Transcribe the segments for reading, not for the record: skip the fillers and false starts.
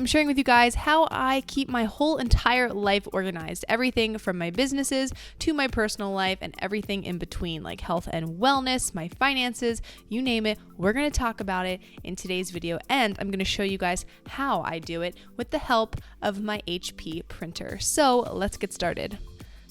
I'm sharing with you guys how I keep my whole entire life organized. Everything from my businesses to my personal life and everything in between, like health and wellness, my finances, you name it. We're going to talk about it in today's video, and I'm going to show you guys how I do it with the help of my HP printer. So let's get started.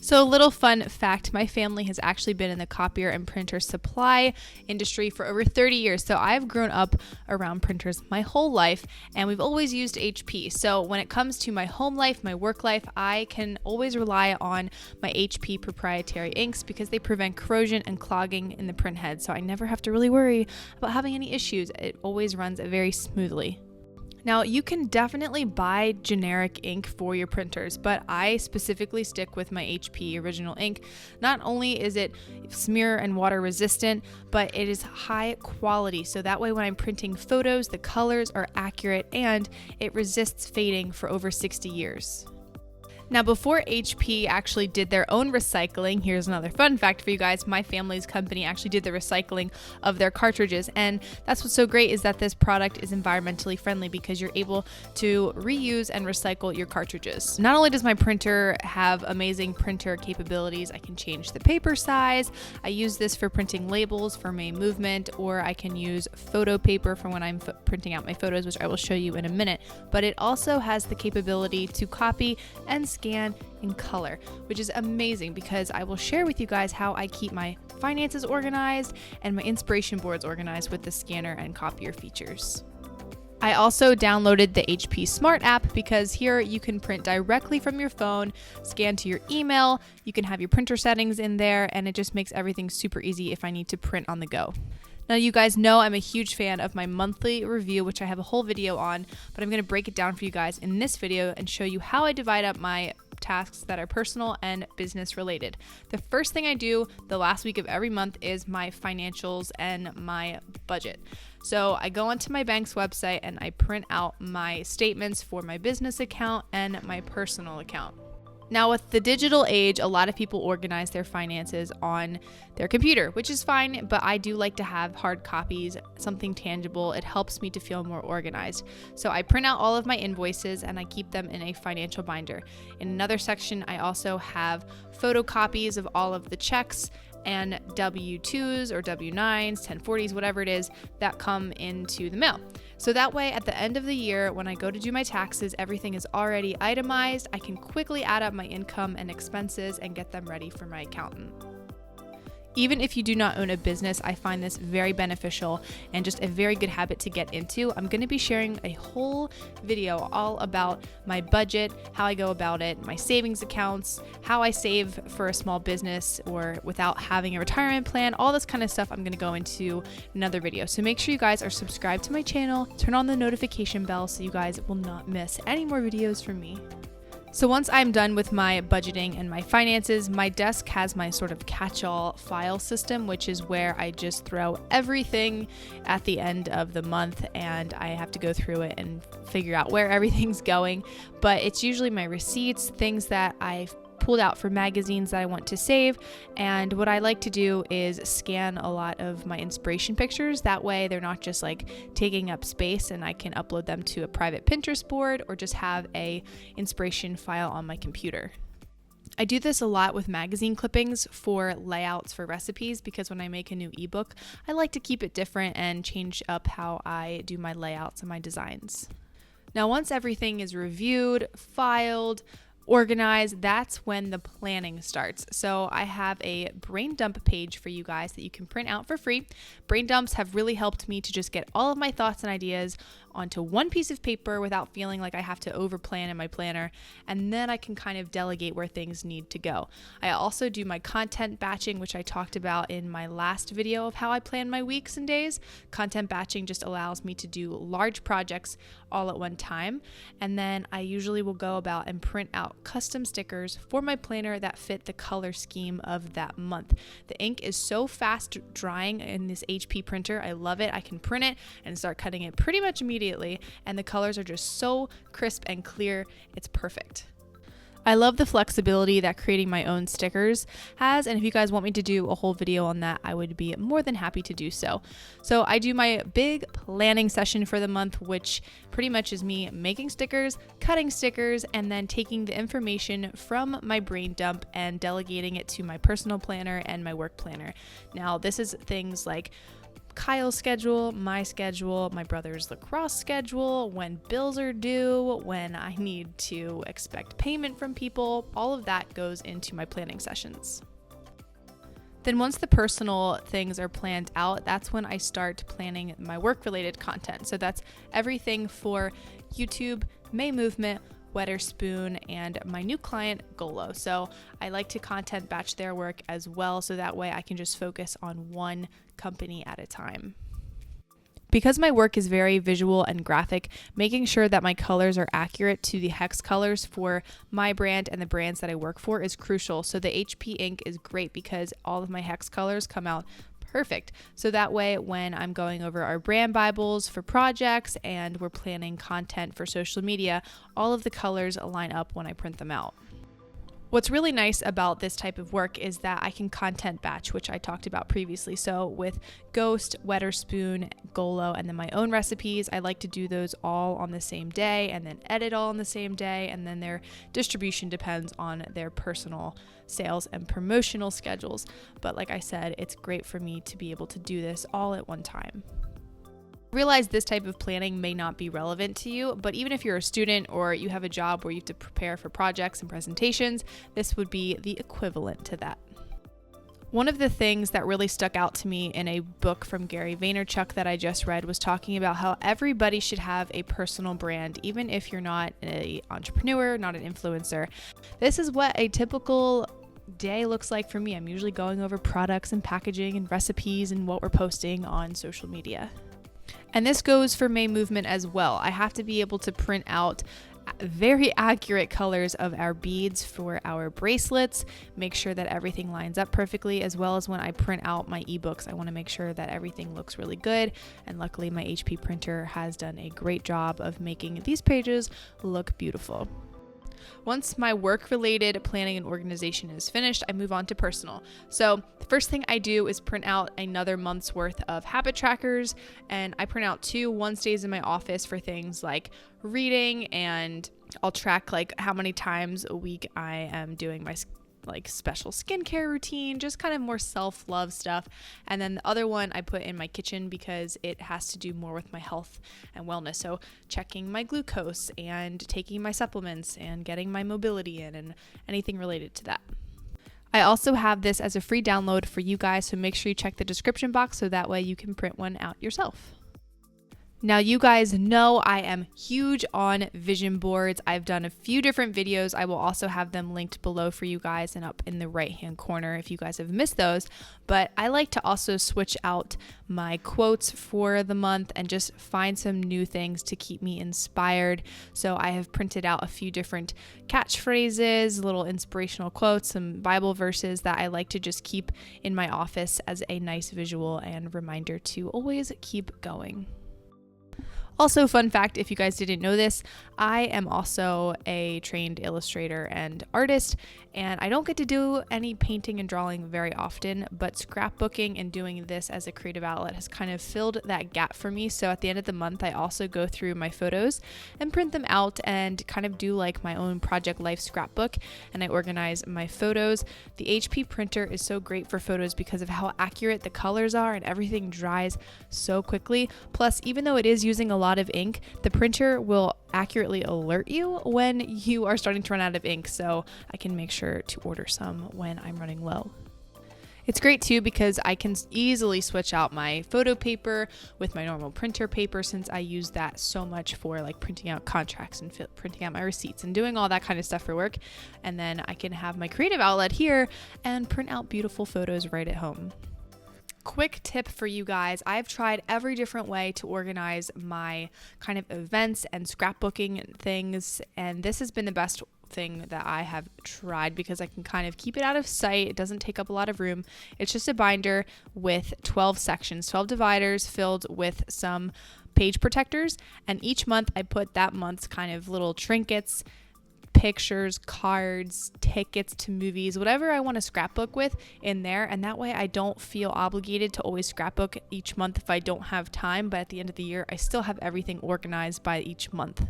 So a little fun fact, my family has actually been in the copier and printer supply industry for over 30 years. So I've grown up around printers my whole life, and we've always used HP. So when it comes to my home life, my work life, I can always rely on my HP proprietary inks because they prevent corrosion and clogging in the print head. So I never have to really worry about having any issues. It always runs very smoothly. Now, you can definitely buy generic ink for your printers, but I specifically stick with my HP original ink. Not only is it smear and water resistant, but it is high quality. So that way when I'm printing photos, the colors are accurate and it resists fading for over 60 years. Now, before HP actually did their own recycling, here's another fun fact for you guys. My family's company actually did the recycling of their cartridges. And that's what's so great is that this product is environmentally friendly because you're able to reuse and recycle your cartridges. Not only does my printer have amazing printer capabilities, I can change the paper size. I use this for printing labels for my movement, or I can use photo paper for when I'm printing out my photos, which I will show you in a minute. But it also has the capability to copy and scan in color, which is amazing because I will share with you guys how I keep my finances organized and my inspiration boards organized with the scanner and copier features. I also downloaded the HP Smart app because here you can print directly from your phone, scan to your email, you can have your printer settings in there, and it just makes everything super easy if I need to print on the go. Now, you guys know I'm a huge fan of my monthly review, which I have a whole video on, but I'm going to break it down for you guys in this video and show you how I divide up my tasks that are personal and business related. The first thing I do the last week of every month is my financials and my budget. So I go onto my bank's website and I print out my statements for my business account and my personal account. Now, with the digital age, a lot of people organize their finances on their computer, which is fine, but I do like to have hard copies, something tangible. It helps me to feel more organized. So I print out all of my invoices and I keep them in a financial binder. In another section, I also have photocopies of all of the checks and W-2s or W-9s, 1040s, whatever it is that come into the mail. So that way at the end of the year, when I go to do my taxes, everything is already itemized. I can quickly add up my income and expenses and get them ready for my accountant. Even if you do not own a business, I find this very beneficial and just a very good habit to get into. I'm going to be sharing a whole video all about my budget, how I go about it, my savings accounts, how I save for a small business or without having a retirement plan, all this kind of stuff I'm going to go into another video. So make sure you guys are subscribed to my channel, turn on the notification bell so you guys will not miss any more videos from me. So once I'm done with my budgeting and my finances, my desk has my sort of catch-all file system, which is where I just throw everything at the end of the month and I have to go through it and figure out where everything's going. But it's usually my receipts, things that I've pulled out for magazines that I want to save, and what I like to do is scan a lot of my inspiration pictures. That way they're not just like taking up space and I can upload them to a private Pinterest board or just have a inspiration file on my computer. I do this a lot with magazine clippings for layouts for recipes because when I make a new ebook, I like to keep it different and change up how I do my layouts and my designs. Now, once everything is reviewed, filed, organized, that's when the planning starts. So I have a brain dump page for you guys that you can print out for free. Brain dumps have really helped me to just get all of my thoughts and ideas onto one piece of paper without feeling like I have to overplan in my planner, and then I can kind of delegate where things need to go. I also do my content batching, which I talked about in my last video of how I plan my weeks and days. Content batching just allows me to do large projects all at one time, and then I usually will go about and print out custom stickers for my planner that fit the color scheme of that month. The ink is so fast drying in this HP printer. I love it. I can print it and start cutting it pretty much immediately, and the colors are just so crisp and clear. It's perfect. I love the flexibility that creating my own stickers has, and if you guys want me to do a whole video on that, I would be more than happy to do so. So I do my big planning session for the month, which pretty much is me making stickers, cutting stickers, and then taking the information from my brain dump and delegating it to my personal planner and my work planner. Now, this is things like Kyle's schedule, my brother's lacrosse schedule, when bills are due, when I need to expect payment from people. All of that goes into my planning sessions. Then once the personal things are planned out, that's when I start planning my work-related content. So that's everything for YouTube, May Movement, Weatherspoon, and my new client, Golo. So I like to content batch their work as well, so that way I can just focus on one company at a time. Because my work is very visual and graphic, making sure that my colors are accurate to the hex colors for my brand and the brands that I work for is crucial. So the HP ink is great because all of my hex colors come out perfect. So that way, when I'm going over our brand Bibles for projects and we're planning content for social media, all of the colors line up when I print them out. What's really nice about this type of work is that I can content batch, which I talked about previously. So with Ghost, Weatherspoon, Golo, and then my own recipes, I like to do those all on the same day and then edit all on the same day. And then their distribution depends on their personal sales and promotional schedules. But like I said, it's great for me to be able to do this all at one time. Realize this type of planning may not be relevant to you, but even if you're a student or you have a job where you have to prepare for projects and presentations, this would be the equivalent to that. One of the things that really stuck out to me in a book from Gary Vaynerchuk that I just read was talking about how everybody should have a personal brand, even if you're not an entrepreneur, not an influencer. This is what a typical day looks like for me. I'm usually going over products and packaging and recipes and what we're posting on social media. And this goes for May Movement as well. I have to be able to print out very accurate colors of our beads for our bracelets, make sure that everything lines up perfectly, as well as when I print out my ebooks, I want to make sure that everything looks really good. And luckily my HP printer has done a great job of making these pages look beautiful. Once my work-related planning and organization is finished, I move on to personal. So the first thing I do is print out another month's worth of habit trackers, and I print out 2. One stays in my office for things like reading, and I'll track like how many times a week I am doing my special skincare routine, just kind of more self-love stuff. And then the other one I put in my kitchen because it has to do more with my health and wellness. So checking my glucose and taking my supplements and getting my mobility in and anything related to that. I also have this as a free download for you guys, so make sure you check the description box so that way you can print one out yourself. Now, you guys know I am huge on vision boards. I've done a few different videos. I will also have them linked below for you guys and up in the right-hand corner if you guys have missed those. But I like to also switch out my quotes for the month and just find some new things to keep me inspired. So I have printed out a few different catchphrases, little inspirational quotes, some Bible verses that I like to just keep in my office as a nice visual and reminder to always keep going. Also, fun fact, if you guys didn't know this, I am also a trained illustrator and artist, and I don't get to do any painting and drawing very often, but scrapbooking and doing this as a creative outlet has kind of filled that gap for me. So at the end of the month, I also go through my photos and print them out and kind of do like my own project life scrapbook, and I organize my photos. The HP printer is so great for photos because of how accurate the colors are and everything dries so quickly. Plus, even though it is using a lot of ink, the printer will accurately alert you when you are starting to run out of ink, so I can make sure to order some when I'm running low. It's great too because I can easily switch out my photo paper with my normal printer paper, since I use that so much for like printing out contracts and printing out my receipts and doing all that kind of stuff for work. And then I can have my creative outlet here and print out beautiful photos right at home. Quick tip for you guys. I've tried every different way to organize my kind of events and scrapbooking things, and this has been the best thing that I have tried because I can kind of keep it out of sight. It doesn't take up a lot of room. It's just a binder with 12 sections, 12 dividers filled with some page protectors, and each month I put that month's kind of little trinkets, pictures, cards, tickets to movies, whatever I want to scrapbook with in there. And that way I don't feel obligated to always scrapbook each month if I don't have time. But at the end of the year, I still have everything organized by each month.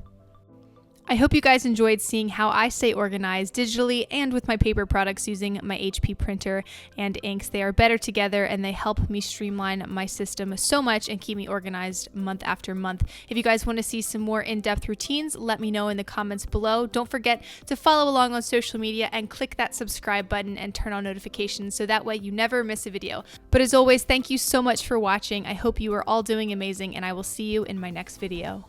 I hope you guys enjoyed seeing how I stay organized digitally and with my paper products using my HP printer and inks. They are better together and they help me streamline my system so much and keep me organized month after month. If you guys want to see some more in-depth routines, let me know in the comments below. Don't forget to follow along on social media and click that subscribe button and turn on notifications so that way you never miss a video. But as always, thank you so much for watching. I hope you are all doing amazing and I will see you in my next video.